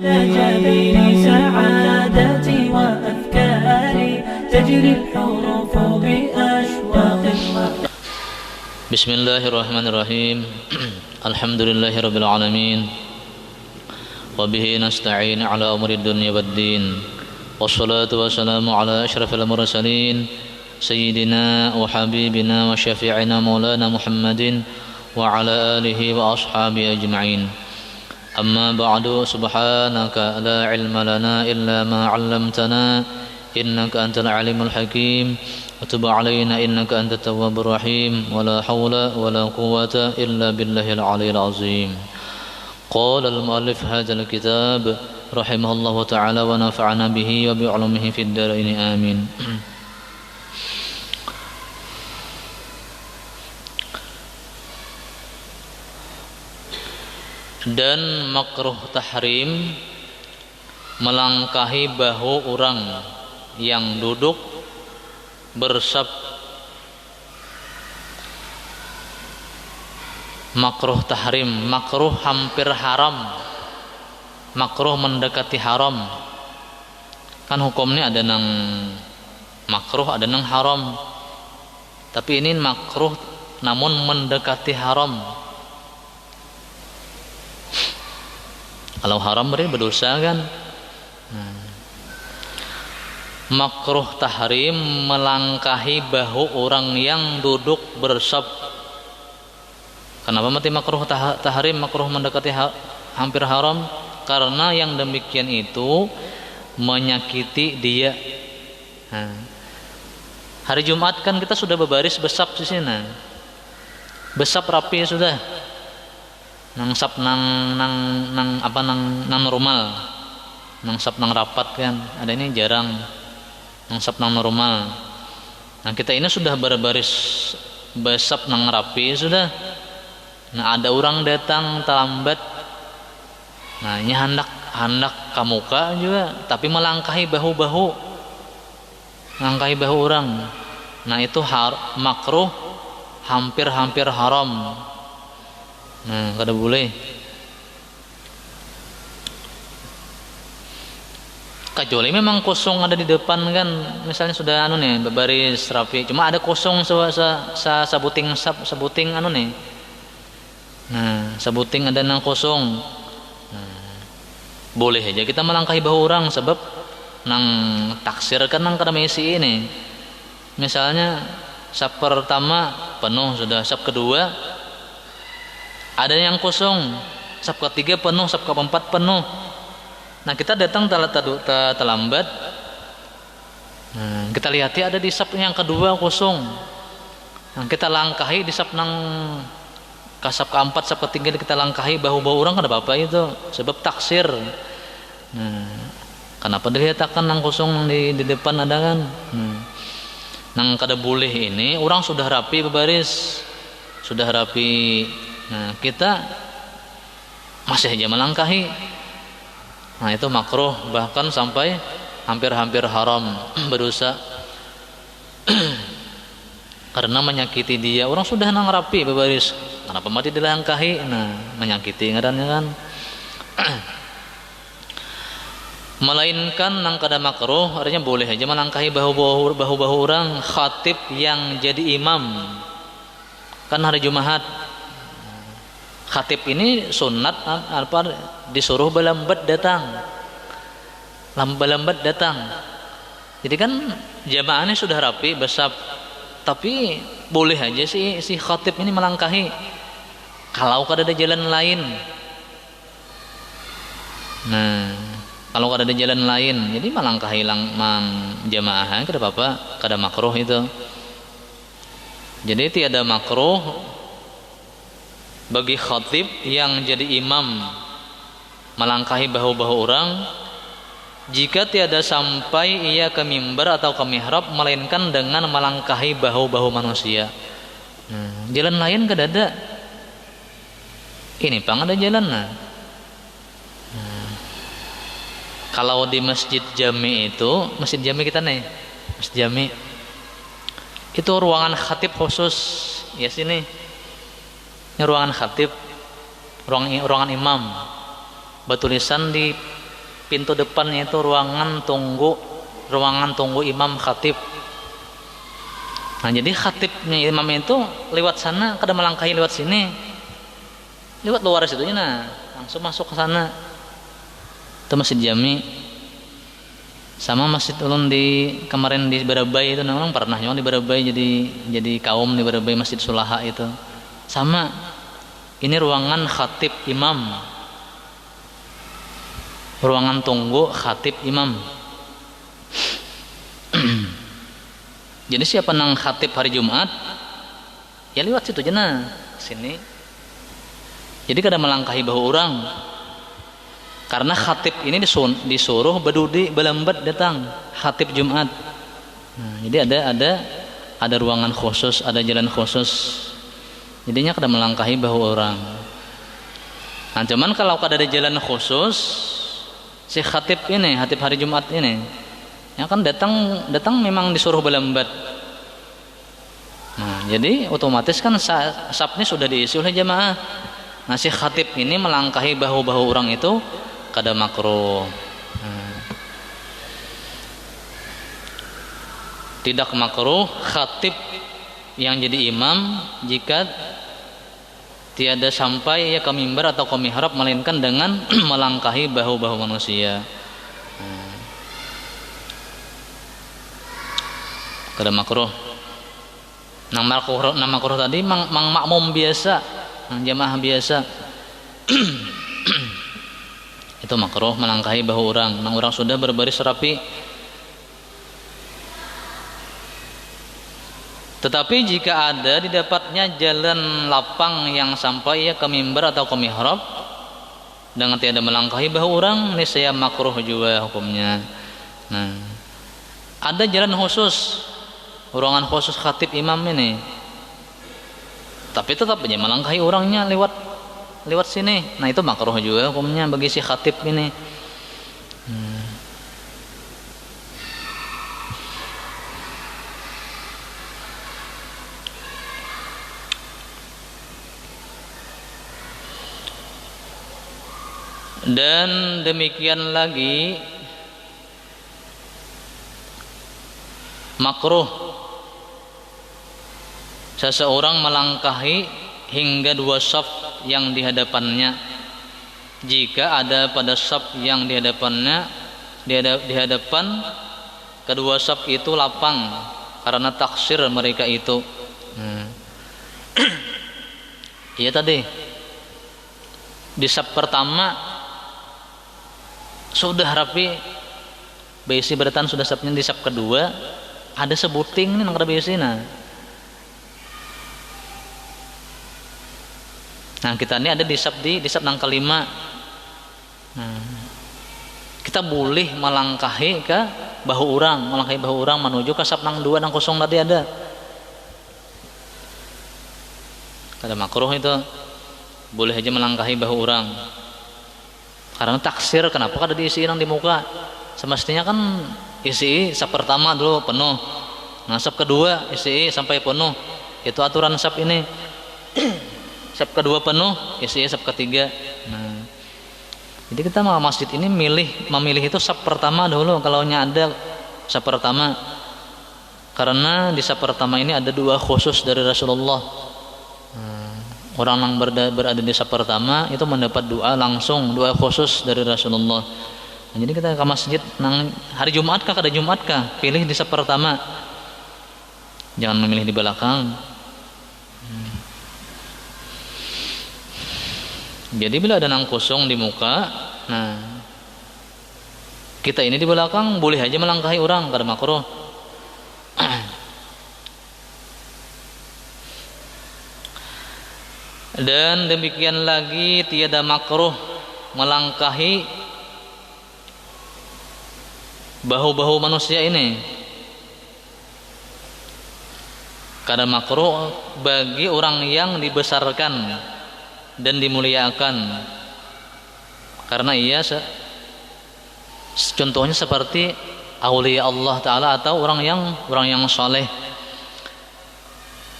جبين سعادتي وأفكاري تجري الحروف بأشواق. بسم الله الرحمن الرحيم. الحمد لله رب العالمين وبه نستعين على أمور الدنيا والدين والصلاة والسلام على أشرف المرسلين سيدنا وحبيبنا وشفيعنا مولانا محمد وعلى آله وأصحابه أجمعين. أما بعد سبحانك لا علم لنا إلا ما علمتنا إنك أنت العليم الحكيم وتب علينا إنك أنت التواب الرحيم ولا حول ولا قوة إلا بالله العلي العظيم. قال المؤلف هذا الكتاب رحمه الله تعالى ونفعنا به وبعلومه في الدارين آمين. Dan makruh tahrim melangkahi bahu orang yang duduk bersab. Makruh tahrim, makruh hampir haram, makruh mendekati haram. Kan hukumnya ada nang makruh, ada nang haram. Tapi ini makruh namun mendekati haram. Kalau haram berarti berdosa kan. Makruh tahrim melangkahi bahu orang yang duduk bersab. Kenapa mati makruh tahrim, makruh mendekati hampir haram? Karena yang demikian itu menyakiti dia. Hari Jumat kan kita sudah berbaris besap di sini. Besap rapi sudah. Nang sap nang normal. Nang sap nang rapat kan. Ada ini jarang. Nang sap nang normal. Nah, kita ini sudah berbaris besap nang rapi sudah. Nah, ada orang datang terlambat. Nah, ini hendak ke muka juga, tapi melangkahi bahu-bahu. Melangkahi bahu orang. Nah, itu makruh hampir-hampir haram. Nah, kada boleh. Kecuali memang kosong ada di depan kan, misalnya sudah berbaris rapi, cuma ada kosong sabuting Nah, sabuting ada nang kosong. Nah, boleh aja kita melangkahi bahu orang sebab nang taksir kan nang kada mesi ini. Misalnya sab pertama penuh sudah, sab kedua ada yang kosong, sab ketiga penuh, sab keempat penuh. Nah, kita datang terlambat. Nah, kita lihat ada di sab yang kedua kosong. Nah, kita langkahi di sab nang kasab keempat, sab ketiga kita langkahi bahu-bahu orang kan apa-apa itu, sebab taksir. Nah, kenapa dilihatkan nang kosong di depan ada kan? Nang kada boleh ini orang sudah rapi berbaris, sudah rapi. Nah, kita masih aja melangkahi. Nah, itu makruh, bahkan sampai hampir-hampir haram, berdosa. Karena menyakiti dia. Orang sudah nang rapi berbaris, kenapa mati dilangkahi? Nah, menyakiti ngarannya kan. Melainkan nang kada makruh, artinya boleh aja melangkahi bahu-bahu orang khatib yang jadi imam. Kan hari Jumat khatib ini sunat disuruh belambat datang. Lambat datang. Jadi kan jamaahnya sudah rapi besap, tapi boleh aja si khatib ini melangkahi kalau kada ada jalan lain. Nah, kalau kada ada jalan lain, jadi melangkahi jamaah kada apa-apa, kada makruh itu. Jadi tiada makruh bagi khatib yang jadi imam melangkahi bahu-bahu orang jika tiada sampai ia ke mimbar atau ke mihrab melainkan dengan melangkahi bahu-bahu manusia. Jalan lain kada ada. Ini pang ada jalan. Kalau di masjid jami itu, masjid jami kita nih, masjid jami itu ruangan khatib khusus ya sini. Ini ruangan khatib, ruangan imam. Bertulisan di pintu depannya itu ruangan tunggu imam khatib. Nah, jadi khatibnya imam itu lewat sana, kada melangkahi lewat sini, lewat luar situnya, nah langsung masuk ke sana. Itu masjid jami. Sama masjid ulun di kemarin di Barabai itu, orang pernah nyong di Barabai, jadi kaum di Barabai Masjid Sulaha itu. Sama, ini ruangan khatib imam, ruangan tunggu khatib imam. Jadi siapa nang khatib hari Jumat, ya lewat situ aja nah, sini. Jadi kada melangkahi bahu orang. Karena khatib ini disuruh bedudi belambat datang khatib Jumat. Nah, jadi ada ruangan khusus, ada jalan khusus. Jadinya kada melangkahi bahu orang. Nah, cuman kalau kada ada jalan khusus, si khatib hari Jumat ini, yang kan datang memang disuruh belambat. Nah, jadi otomatis kan sapnya sudah diisi oleh jamaah. Nah, si khatib ini melangkahi bahu-bahu orang itu kada makruh. Tidak makruh khatib yang jadi imam jika tiada sampai ke mimbar atau ke mihrab, melainkan dengan melangkahi bahu-bahu manusia. Kada makruh. Nang makruh tadi mang makmum biasa, nang jamaah biasa. Itu makruh melangkahi bahu orang. Nang orang sudah berbaris rapi. Tetapi jika ada didapatnya jalan lapang yang sampai ke mimbar atau ke mihrab dengan tiada melangkahi bahu orang, niscaya makruh juga hukumnya. Nah, ada jalan khusus, ruangan khusus khatib imam ini, tapi tetap aja melangkahi orangnya lewat sini. Nah, itu makruh juga hukumnya bagi si khatib ini. Dan demikian lagi makruh seseorang melangkahi hingga 2 shaf yang di hadapannya jika ada pada shaf yang di hadapannya di hadapan kedua shaf itu lapang karena taksir mereka itu. Iya tadi di shaf pertama sudah rapi besi beratan, sudah shafnya di shaf kedua ada sebuting nih nang kada besi. Nah kita ini ada di shaf nang kelima. Nah, kita boleh melangkahi ke bahu orang menuju ke shaf nang 2 nang kosong tadi ada. Kada makruh itu, boleh aja melangkahi bahu orang. Karena taksir, kenapa kada diisi nang di muka? Semestinya kan isi shaf pertama dulu penuh, nah shaf kedua isi sampai penuh. Itu aturan shaf ini. Shaf kedua penuh, isi shaf ketiga. Nah, jadi kita masjid ini memilih itu shaf pertama dulu kalau ada shaf pertama, karena di shaf pertama ini ada 2 khusus dari Rasulullah. Orang yang berada di shaf pertama itu mendapat doa langsung, doa khusus dari Rasulullah. Nah, jadi kita ke masjid nang hari Jumat kah kada Jumat kah, pilih di shaf pertama, jangan memilih di belakang. Jadi bila ada nang kosong di muka, nah kita ini di belakang boleh aja melangkahi orang, kada makruh. Dan demikian lagi tiada makruh melangkahi bahu-bahu manusia ini. Kada makruh bagi orang yang dibesarkan dan dimuliakan, karena ia contohnya seperti aulia Allah Ta'ala atau orang yang saleh.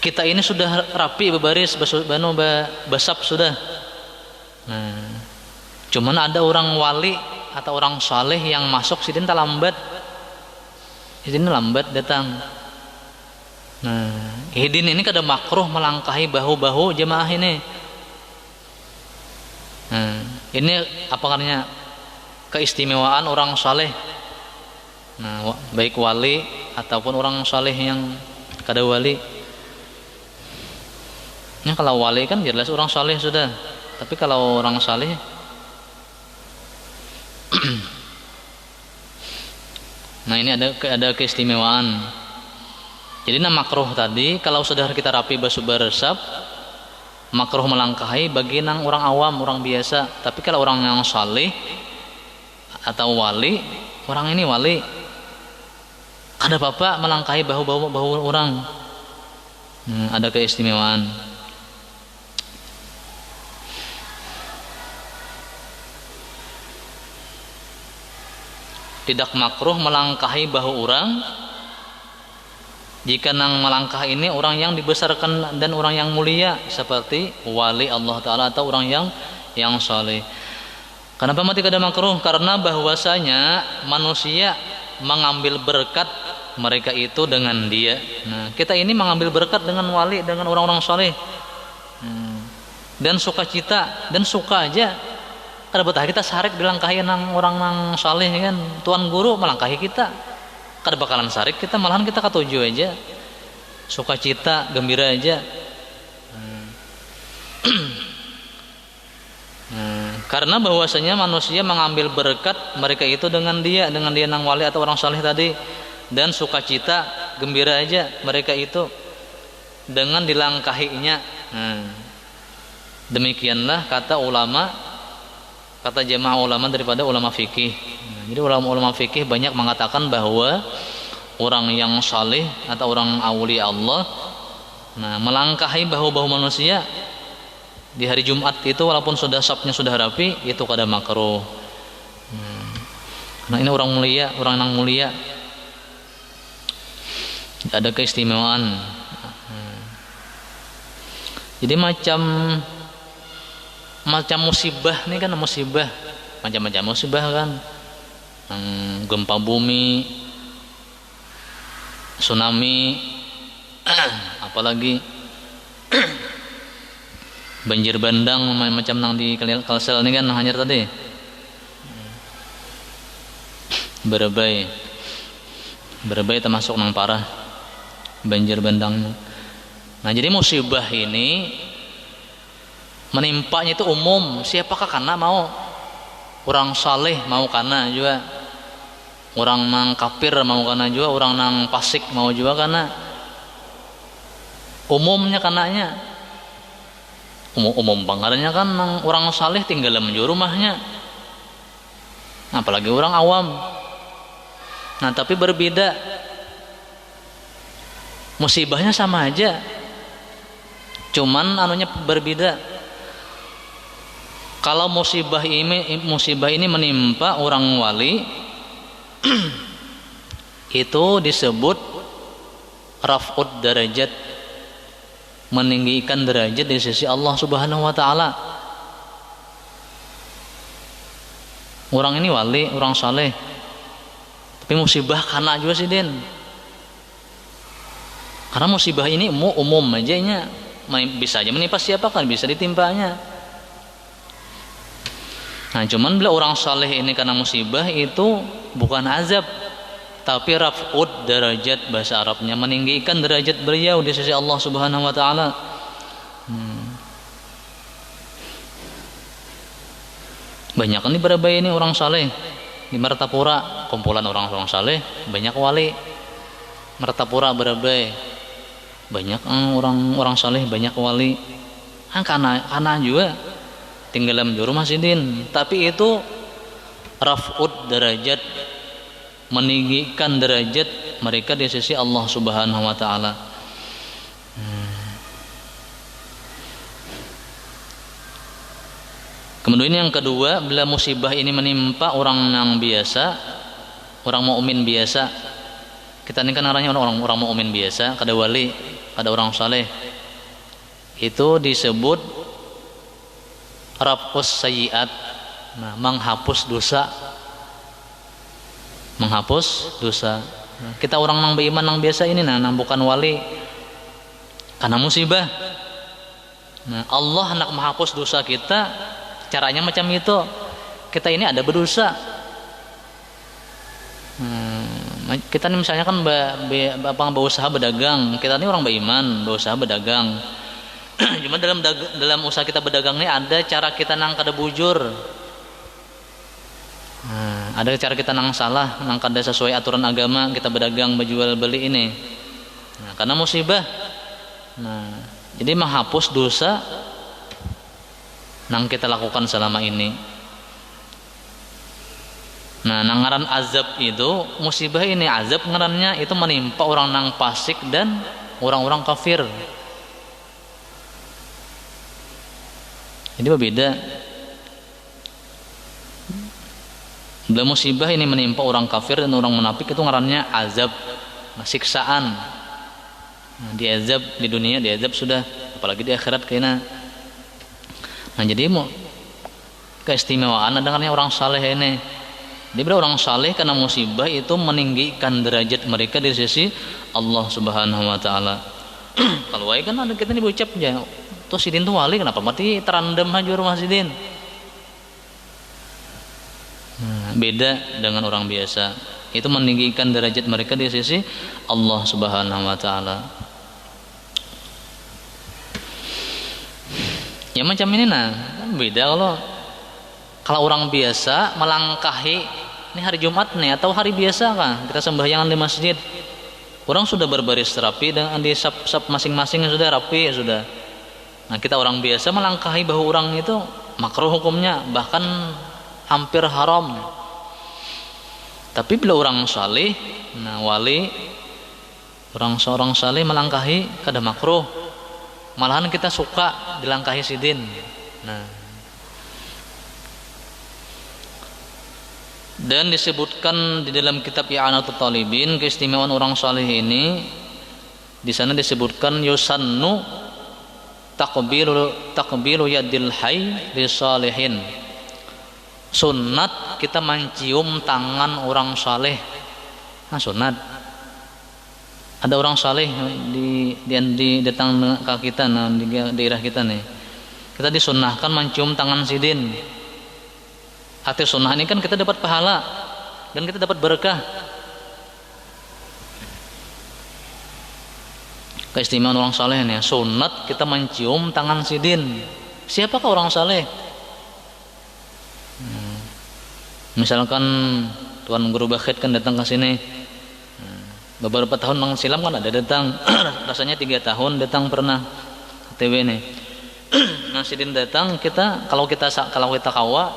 Kita ini sudah rapi berbaris besap sudah. Nah, cuman ada orang wali atau orang saleh yang masuk sidin lambat. Sidin lambat datang. Nah, idin ini kada makruh melangkahi bahu-bahu jemaah ini. Nah, ini apa namanya? Keistimewaan orang saleh. Nah, baik wali ataupun orang saleh yang kada wali. Ini kalau wali kan jelas orang saleh sudah. Tapi kalau orang saleh nah ini ada keistimewaan. Jadi makruh tadi kalau sudah kita rapi basuh beresap, makruh melangkahi bagi nang orang awam, orang biasa. Tapi kalau orang yang saleh atau wali, orang ini wali, ada apa-apa melangkahi bahu orang. Ada keistimewaan. Tidak makruh melangkahi bahu orang jika nang melangkah ini orang yang dibesarkan dan orang yang mulia seperti wali Allah Ta'ala atau orang yang saleh. Kenapa mati kada makruh? Karena bahwasanya manusia mengambil berkat mereka itu dengan dia. Nah, kita ini mengambil berkat dengan wali, dengan orang-orang saleh. Dan sukacita dan suka aja. Kada betah kita sarik dilangkahi nang orang nang saleh kan. Tuan guru melangkahi kita. Kada bakalan sarik kita, malahan kita katuju aja. Sukacita, gembira aja. Karena bahwasanya manusia mengambil berkat mereka itu dengan dia nang wali atau orang saleh tadi, dan sukacita, gembira aja mereka itu dengan dilangkahinya. Demikianlah kata ulama, kata jemaah ulama daripada ulama fikih. Jadi ulama fikih banyak mengatakan bahwa orang yang saleh atau orang aulia Allah, melangkahi bahu-bahu manusia di hari Jumat itu walaupun sudah sapnya sudah rapi, itu kada makruh. Karena ini orang mulia, orang yang mulia, ada keistimewaan. Jadi macam musibah ini kan, musibah macam-macam musibah kan, gempa bumi, tsunami, apalagi banjir bandang macam nang di Kalsel ini kan hanyar tadi, Berabai termasuk nang parah banjir bandangnya. Nah, jadi musibah ini menimpanya itu umum. Siapakah karena mau orang saleh mau karena juga, orang nang kafir mau karena juga, orang nang fasik mau juga karena, umumnya karenanya umum bangetnya kan nang orang saleh tinggal menuju rumahnya, apalagi orang awam. Nah, tapi berbeda, musibahnya sama aja, cuman anunya berbeda. Kalau musibah ini menimpa orang wali itu disebut raf'ud darajat, meninggikan derajat di sisi Allah Subhanahu wa taala. Orang ini wali, orang saleh, tapi musibah karena juga sih Den. Karena musibah ini umum aja nya, bisa aja menimpa siapa kan, bisa ditimpanya. Nah, cuman bila orang saleh ini karena musibah itu bukan azab, tapi raf'ud darajat, bahasa Arabnya meninggikan derajat beliau di sisi Allah Subhanahu wa taala. Banyak kan di Berabai ini orang saleh. Di Martapura kumpulan orang-orang saleh, banyak wali. Martapura Berabai banyak orang saleh, banyak wali. Karena juga tinggalam di rumah sidin, tapi itu raf'ud derajat, meninggikan derajat mereka di sisi Allah Subhanahu wa taala. Kemudian yang kedua, bila musibah ini menimpa orang yang biasa, orang mukmin biasa. Kita ini kan arahnya orang mukmin biasa, kada wali, kada orang saleh. Itu disebut raf'us sayyi'at, menghapus dosa. menghapus dosa. Kita orang nang beriman nang biasa ini nang bukan wali karena musibah. Nah, Allah hendak menghapus dosa kita, caranya macam itu. Kita ini ada berdosa. Kita ini misalnya kan berusaha berdagang. Kita ini orang beriman, berusaha berdagang. Cuma dalam usaha kita berdagang ini ada cara kita nang kada bujur. Ada cara kita nang salah, nang kada sesuai aturan agama kita berdagang berjual beli ini. Karena musibah. Jadi menghapus dosa nang kita lakukan selama ini. Ngaran azab itu musibah ini, azab ngarannya itu menimpa orang nang fasik dan orang-orang kafir. Jadi berbeda. Bila musibah ini menimpa orang kafir dan orang munafik itu ngarannya azab, siksaan. Diazab di dunia, diazab sudah, apalagi di akhirat kayaknya. Jadi keistimewaan dengannya orang saleh ini. Dia orang saleh karena musibah itu meninggikan derajat mereka di sisi Allah Subhanahu wa taala. Kalau wali kan ada kita nih ucap aja, tuh sidin tuh wali kenapa mati terendam aja rumah sidin. Beda dengan orang biasa. Itu meninggikan derajat mereka di sisi Allah Subhanahu wa taala. Ya macam ini kan beda kalau orang biasa melangkahi ini hari Jumat nih atau hari biasa kan kita sembahyangan di masjid. Orang sudah berbaris rapi dan di sap masing-masing sudah rapi sudah. Kita orang biasa melangkahi bahu orang itu makruh hukumnya, bahkan hampir haram. Tapi bila orang saleh, wali, seorang saleh melangkahi kada makruh. Malahan kita suka dilangkahi sidin. Dan disebutkan di dalam kitab I'anatul Talibin keistimewaan orang saleh ini, di sana disebutkan yusannu takbilu yadil hayy li salihin. Sunat kita mencium tangan orang saleh. Sunat. Ada orang saleh di datang ke kita di daerah kita nih. Kita disunnahkan mencium tangan sidin. Arti sunnah ini kan kita dapat pahala dan kita dapat berkah. Keistimewaan orang saleh nih, sunat kita mencium tangan sidin. Siapakah orang saleh? Misalkan Tuan Guru Bakhit kan datang ke sini beberapa tahun silam kan ada datang rasanya 3 tahun datang pernah TW nih. Sidin datang kalau kita kawa,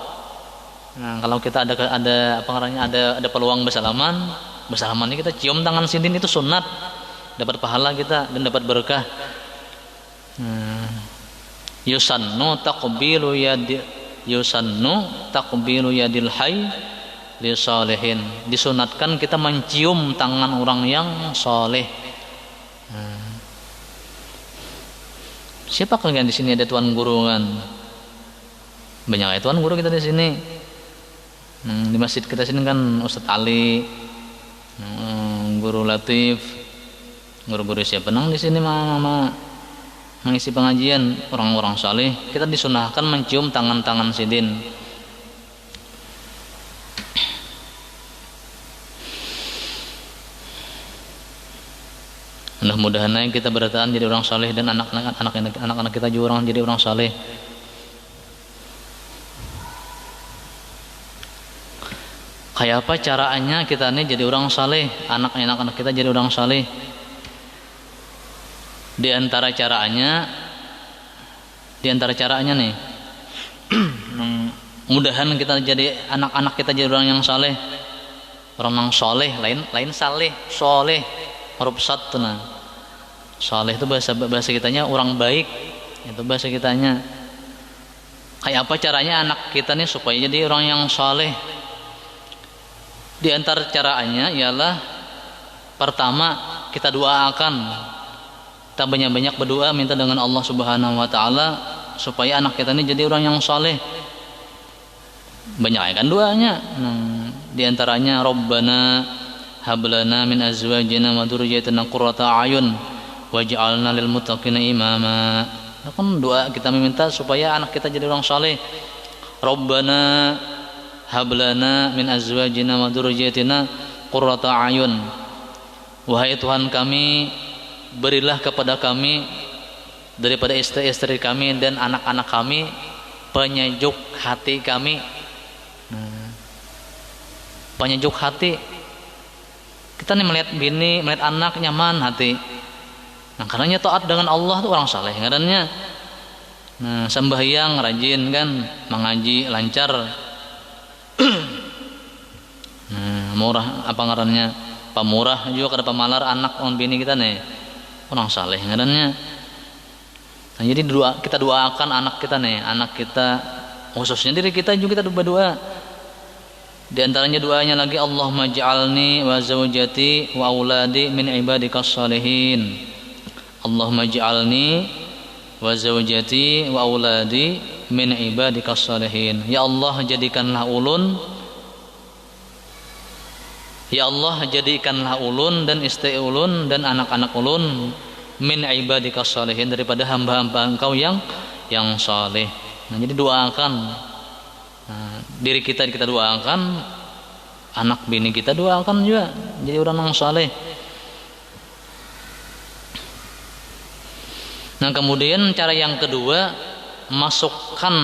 kalau kita ada apa namanya ada peluang bersalaman ini kita cium tangan sidin itu sunat, dapat pahala kita dan dapat berkah. Yusannu taqbilu yadil hayy li salihin. Disunatkan kita mencium tangan orang yang saleh. Siapa kalian di sini ada tuan guru kan? Banyak tuan guru kita di sini. Di masjid kita sini kan Ustadz Ali, Guru Latif, guru-guru siapa nang di sini mengisi pengajian orang-orang saleh. Kita disunahkan mencium tangan-tangan sidin. Mudah-mudahan kita bertahan jadi orang saleh dan anak-anak kita juga orang jadi orang saleh. Kayak apa caranya kita nih jadi orang saleh, anak-anak kita jadi orang saleh? Di antara caranya nih, mudahan kita jadi anak-anak kita jadi orang yang saleh, orang yang soleh, lain saleh, soleh, huruf satu nah. Saleh itu bahasa kitanya orang baik, itu bahasa kitanya. Kayak apa caranya anak kita nih supaya jadi orang yang saleh? Di antara caranya ialah pertama kita doakan, kita banyak-banyak berdoa minta dengan Allah Subhanahu wa taala supaya anak kita ini jadi orang yang saleh. Banyakkan doanya. Di antaranya Rabbana hablana min azwajina wa dzurriyyatina qurrata a'yun waj'alna lil muttaqina imama. Itu kan doa kita meminta supaya anak kita jadi orang saleh. Rabbana hablana min azwajina wa dzurriyyatina qurrata a'yun. Wahai Tuhan kami, berilah kepada kami daripada istri-istri kami dan anak-anak kami penyejuk hati kami. Penyejuk hati. Kita nih melihat bini, melihat anak nyaman hati. Nah, karenanya taat dengan Allah tuh orang saleh ngarannya. Nah, sembahyang rajin kan, mengaji lancar. Nah, murah apa ngarannya? Pemurah juga kada pemalar anak on bini kita nih. Orang saleh ngarannya. Nah, jadi kita doakan anak kita nih, anak kita khususnya diri kita juga kita berdoa. Di antaranya doanya lagi Allahumma ja'alni wa zawjati wa auladi min ibadikas shalihin. Allahumma ja'alni wa zawjati wa auladi min ibadikas shalihin. Ya Allah jadikanlah ulun, ya Allah jadikanlah ulun dan istri ulun dan anak-anak ulun min ibadikas shalihin, daripada hamba-hamba Engkau yang saleh. Nah, jadi doakan. Nah, diri kita doakan, anak bini kita doakan juga jadi orang yang saleh. Nah, kemudian cara yang kedua, masukkan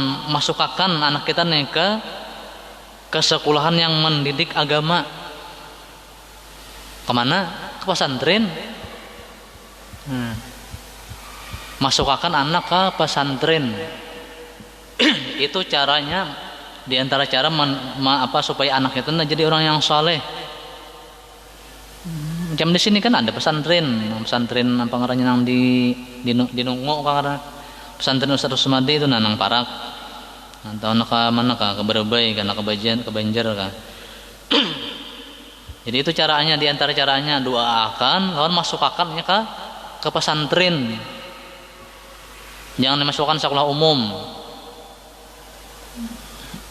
anak kita nih ke sekolahan yang mendidik agama. Kemana? Ke pesantren. Masukkan anak ke pesantren. Itu caranya. Di antara cara supaya anak itu jadi orang yang saleh. Macam di sini kan ada pesantren apa ngarannya nang di Nungo kan, pesantren Ustaz Rusmadi itu nang Parak. Atau nak mana ke Berbay kan, ke Banjar kan. Jadi itu caranya, di antara caranya doakan, lawan masukkannya ke pesantren. Jangan dimasukkan sekolah umum.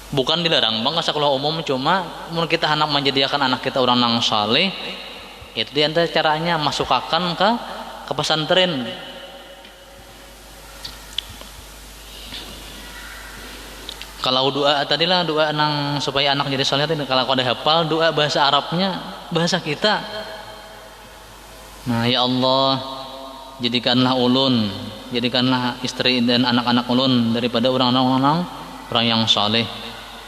Bukan dilarang bang sekolah umum, cuma mun kita hendak menjadikan anak kita orang yang saleh, itu di antara caranya masukkan ke pesantren. Kalau doa tadilah doa nang supaya anak jadi saleh, kalau ada hafal doa bahasa Arabnya bahasa kita. Nah, ya Allah jadikanlah ulun, jadikanlah istri dan anak-anak ulun daripada orang yang saleh.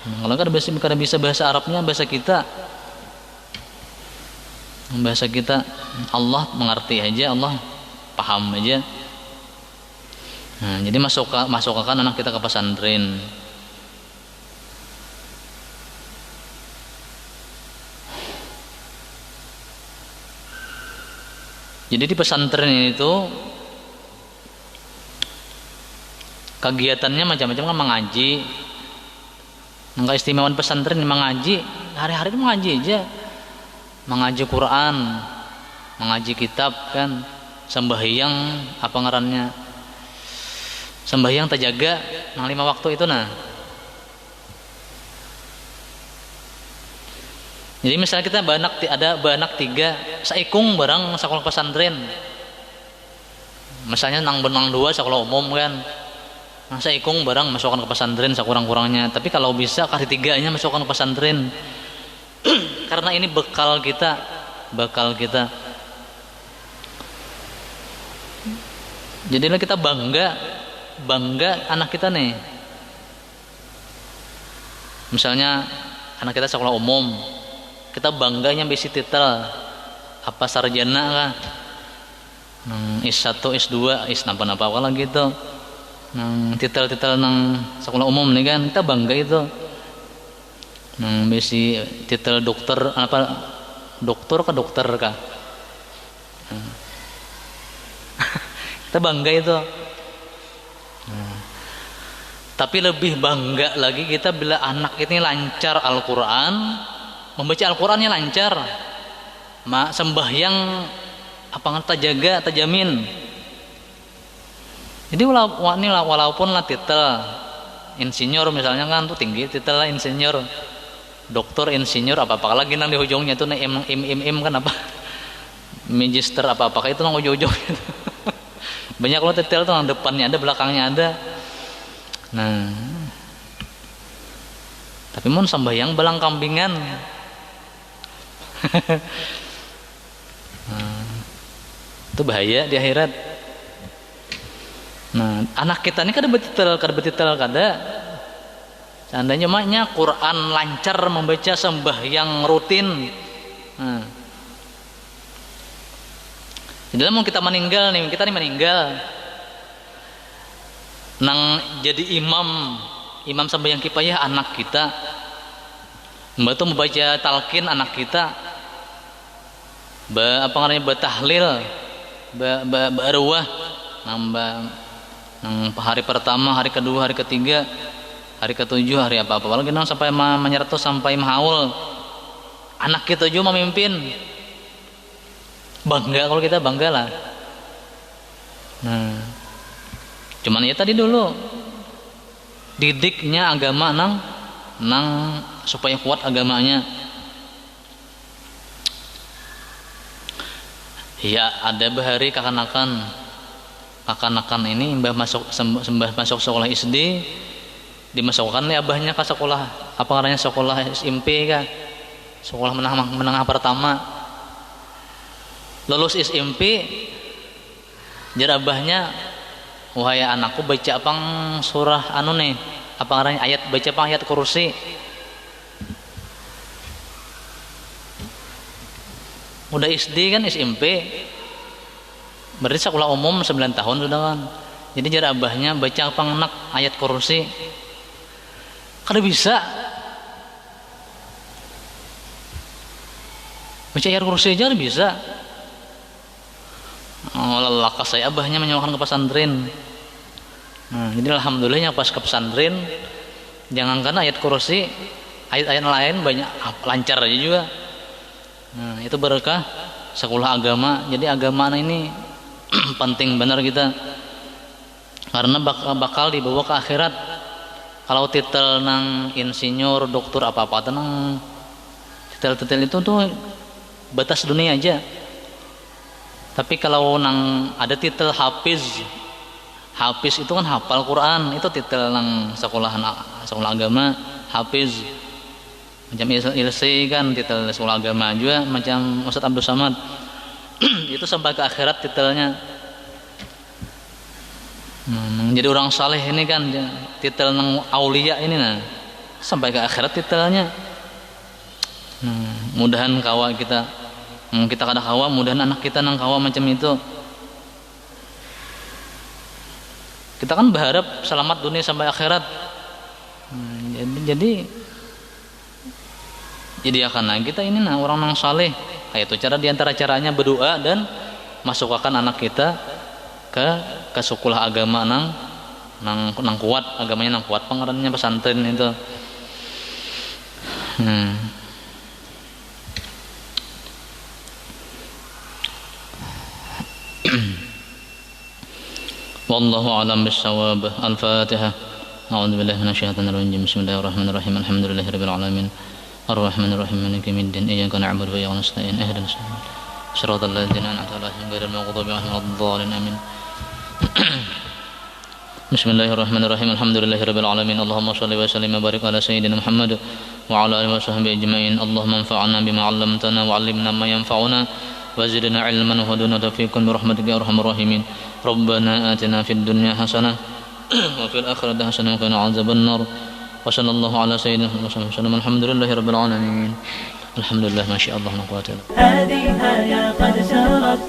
Kalau kan bisa bahasa Arabnya bahasa kita, Allah mengerti aja, Allah paham aja. Nah, jadi masukkan anak kita ke pesantren. Jadi di pesantren itu kegiatannya macam-macam kan, mengaji. Nggak istimewaan pesantren mengaji, hari-hari itu mengaji aja, mengaji Quran, mengaji kitab kan, sembahyang apa ngarannya, sembahyang terjaga, nang 5 waktu itu nah. Jadi misalnya kita ada banak 3, saikung barang sekolah pesantren. Misalnya nang benang 2 sekolah umum kan. Nah, saikung barang masukkan ke pesantren sekurang-kurangnya. Tapi kalau bisa kali 3-nya masukkan ke pesantren. Karena ini bekal kita. Jadilah kita bangga anak kita nih. Misalnya anak kita sekolah umum, kita bangganya bisi titel apa sarjana kah, S1, S2, napa lah gitu. Titel-titel nang sekolah umum nih kan, kita bangga itu. Bisi titel dokter apa, dokter kah? Kita bangga itu. Tapi lebih bangga lagi kita bila anak ini lancar Al-Quran, membaca Al-Qurannya lancar, sembahyang apa terjaga, terjamin. Jadi walaupun lah titel insinyur misalnya kan tuh tinggi, titel lah insinyur. dokter, insinyur apa lagi nang di ujungnya itu nih im kan apa magister apa itu nang ujung-ujungnya banyak lo detail tuh, nang depannya ada, belakangnya ada. Nah, tapi mun sambayang belang kambingan nah, itu bahaya di akhirat. Nah, anak kita ini kada betitel kada. Seandainya maknya Quran lancar membaca, sembahyang rutin. Nah, jadi mau kita meninggal nih, kita nih meninggal, nang jadi imam sembahyang kifayah anak kita, membantu membaca talqin anak kita, batahlil, arwah, nang hari pertama, hari kedua, hari ketiga, hari ketujuh, hari apa lagi nang sampai menyertu sampai mahaul, anak kita juga memimpin. Bangga kalau kita, bangga lah. Nah, cuman ya tadi dulu didiknya agama nang supaya kuat agamanya. Ya ada bahari kakanakan ini mbah masuk sekolah SD, dimasukkan nih abahnya ke sekolah apa namanya, sekolah SMP kah, sekolah menengah pertama. Lulus SMP, jarabahnya, wahai anakku baca apa surah anu nih, apa namanya ayat, baca apa ayat kursi. Udah SD kan, SMP, berarti sekolah umum 9 tahun sudah kan. Jadi jarabahnya baca apa anak ayat kursi, kada bisa. Baca ayat kursi aja kada bisa. Lelah saya abahnya menyewakan ke pesantren. Nah, jadi alhamdulillahnya pas ke pesantren, jangankan ayat kursi, ayat-ayat lain banyak lancar aja juga. Nah, itu berkah sekolah agama. Jadi agama ini penting benar kita, karena bakal dibawa ke akhirat. Kalau titel nang insinyur, dokter apa tenang, titel itu tuh batas dunia aja. Tapi kalau nang ada titel hafiz itu kan hafal Quran, itu titel nang sekolah agama, hafiz. Macam ilsi kan titel sekolah agama juga, macam Ustaz Abdul Samad itu sampai ke akhirat titelnya. Jadi orang saleh ini kan titel nang aulia ini, nah sampai ke akhirat titelnya. Mudahan kawa kita kada kawa, mudahan anak kita nang kawa macam itu. Kita kan berharap selamat dunia sampai akhirat. Jadi akan kita ini orang nang saleh. Itu cara diantara caranya berdoa dan masukkan anak kita ke sekolah agama nang kuat, agamanya nang kuat, pengarannya pesantren itu. Wallahu a'lam bissawab. Al-Fatihah. A'udzu billahi minasyaitonir rajim. Bismillahirrahmanirrahim. Alhamdulillahirabbil alamin. Arrahmanir rahim. Maliki yaumiddin. Iyyaka na'budu wa iyyaka nasta'in. Ihdinas siratal ladzina an'amta 'alaihim ghairil maghdubi 'alaihim waladdallin. Amin. Bismillahirrahmanirrahim. Alhamdulillahirabbil alamin. Allahumma shalli wa sallim wa barik ala sayyidina Muhammad wa ala alihi wa sahbihi ajma'in. Allahumma anfa'na bima 'allamtana wa 'allimna ma yanfa'una وزدنا علما وهدنا توفيقا برحمتك يا ارحم الراحمين. ربنا آتنا في الدنيا حسنة وفي الآخرة حسنة وقنا عذاب النار. وصلى الله على سيدنا محمد وسلم. الحمد لله رب العالمين. الحمد لله ما شاء الله لا قوة إلا بالله. هذه آية قد سرت